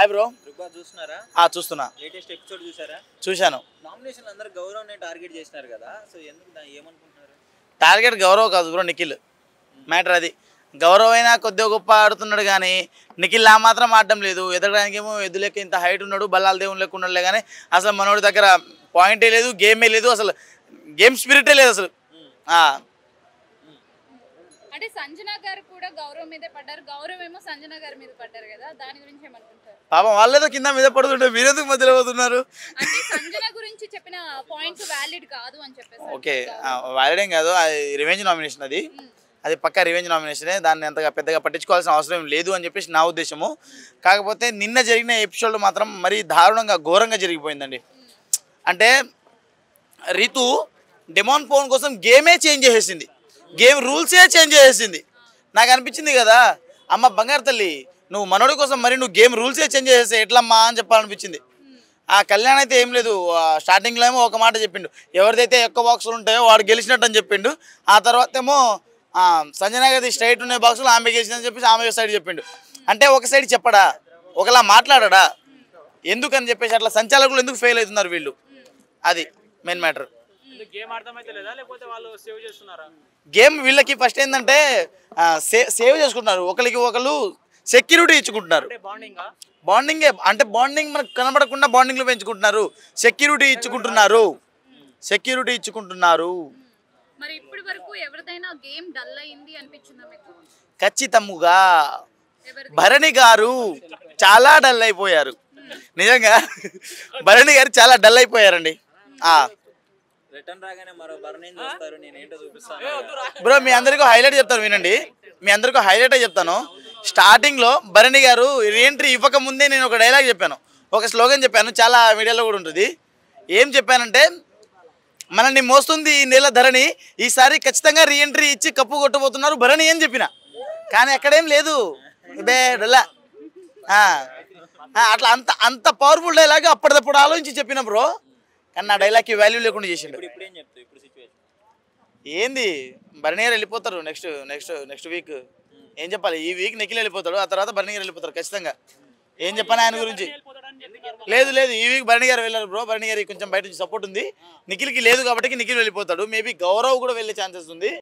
Hi bro. Big boss చూస్తున్నారా? చూస్తున్నా. Latest episode చూసారా? చూశాను. నామినేషన్లు అందరూ గౌరవ్ని టార్గెట్ చేస్తున్నారు కదా, సో ఎందుకు ఏమనుకుంటున్నారు? టార్గెట్ గౌరవ్ కాదు బ్రో, నిఖిల్ మ్యాటర్ అది. గౌరవ్ అయినా కొద్దిగా గొప్ప ఆడుతున్నాడు కానీ నిఖిల్ ఆ మాత్రం ఆడడం లేదు. ఎదగడానికి ఏమో ఎద్దులెక్క ఇంత హైట్ ఉన్నాడు, బల్లాల దేవుని లెక్క ఉన్నాడులే కానీ అసలు మనోడి దగ్గర పాయింటే లేదు, గేమే లేదు, అసలు గేమ్ స్పిరిటే లేదు అసలు. అంటే సంజన గారు కూడా గౌరవ్ మీదే పడ్డారు, గౌరవ్ ఏమో సంజన గారి మీద పడ్డారు కదా, దాని గురించి ఏమనుకుంటారు? పాపం వాళ్ళేదో కింద మీద పడుతుంటే మీరెందుకు మధ్యలో పోతున్నారు? అంటే సంజన గురించి చెప్పిన పాయింట్స్ వ్యాలిడ్ కాదు అని చెప్పేసి. ఓకే, వ్యాలిడ్ ఏం కాదు, అది రివెంజ్ నామినేషన్. అది పక్కా రివెంజ్ నామినేషనే, దాన్ని అంతగా పెద్దగా పట్టించుకోవాల్సిన అవసరం లేదు అని చెప్పేసి నా ఉద్దేశము. కాకపోతే నిన్న జరిగిన ఎపిసోడ్ మాత్రం మరీ దారుణంగా ఘోరంగా జరిగిపోయిందండి. అంటే రితు డెమాన్ పవన్ కోసం గేమే చేంజ్ చేసేసింది, గేమ్ రూల్సే చేంజ్ చేసేసింది. నాకు అనిపించింది కదా, అమ్మ బంగారు తల్లి నువ్వు మనోడి కోసం మరి నువ్వు గేమ్ రూల్సే చేంజ్ చేసేస్తే ఎట్లమ్మా అని చెప్పాలనిపించింది. ఆ కళ్యాణ్ అయితే ఏం లేదు, స్టార్టింగ్లో ఏమో ఒక మాట చెప్పిండు, ఎవరిదైతే ఎక్కువ బాక్సులు ఉంటాయో వాడు గెలిచినట్టు అని చెప్పిండు. ఆ తర్వాత ఏమో సంజన గారి స్ట్రైట్ ఉన్న బాక్సులు ఆమె గెలిచిందని చెప్పేసి ఆమె సైడ్ చెప్పిండు. అంటే ఒక సైడ్ చెప్పడా, ఒకలా మాట్లాడా, ఎందుకని చెప్పేసి అట్లా సంచాలకులు ఎందుకు ఫెయిల్ అవుతున్నారు వీళ్ళు, అది మెయిన్ మ్యాటర్. గేమ్ వీళ్ళకి ఫస్ట్ ఏంటంటే సేవ్ చేసుకుంటున్నారు, ఒకరికి ఒకరు సెక్యూరిటీ ఇచ్చుకుంటున్నారు. బాండింగే అంటే బాండింగ్ మనకు కనబడకుండా బాండింగ్లు పెంచుకుంటున్నారు, సెక్యూరిటీ ఇచ్చుకుంటున్నారు. మరి ఇప్పటి వరకు ఎవరిదైనా గేమ్ డల్ అయింది అనిపించిందా మీకు? ఖచ్చితంగా భరణి గారు చాలా డల్ అయిపోయారు, నిజంగా భరణి గారు చాలా డల్ అయిపోయారండి. రిటర్న్ రాగానే మరో బర్నింగ్ చూస్తారు, నేను ఏంటో చూపిస్తాను బ్రో. మీ అందరికీ హైలైట్ చెప్తాను వినండి, మీ అందరికీ హైలైట్ చెప్తాను. స్టార్టింగ్లో భరణి గారు రీఎంట్రీ ఇవ్వక ముందే నేను ఒక డైలాగ్ చెప్పాను, ఒక స్లోగన్ చెప్పాను, చాలా మీడియాలో కూడా ఉంటుంది. ఏం చెప్పానంటే, మనల్ని మోస్తుంది ఈ నెల ధరణి, ఈసారి ఖచ్చితంగా రీఎంట్రీ ఇచ్చి కప్పు కొట్టబోతున్నారు భరణి అని చెప్పిన. కానీ అక్కడేం లేదు, డొల్లా అట్లా అంత పవర్ఫుల్ డైలాగ్ అప్పటిదప్పుడు ఆలోచించి చెప్పిన బ్రో. కానీ నా డైలాగ్కి వాల్యూ లేకుండా చేసిండు. ఏంది భరణి గారు వెళ్ళిపోతారు నెక్స్ట్ వీక్. ఏం చెప్పాలి, ఈ వీక్ నిఖిల్ వెళ్ళిపోతాడు, ఆ తర్వాత భరణి గారు వెళ్ళిపోతారు ఖచ్చితంగా. ఏం చెప్పాను ఆయన గురించి? లేదు ఈ వీక్ భరణి గారు వెళ్ళారు బ్రో. భరణి గారికి కొంచెం బయట నుంచి సపోర్ట్ ఉంది, నిఖిల్కి లేదు కాబట్టి నిఖిల్ వెళ్ళిపోతాడు. మేబీ గౌరవ్ కూడా వెళ్ళే ఛాన్సెస్ ఉంది.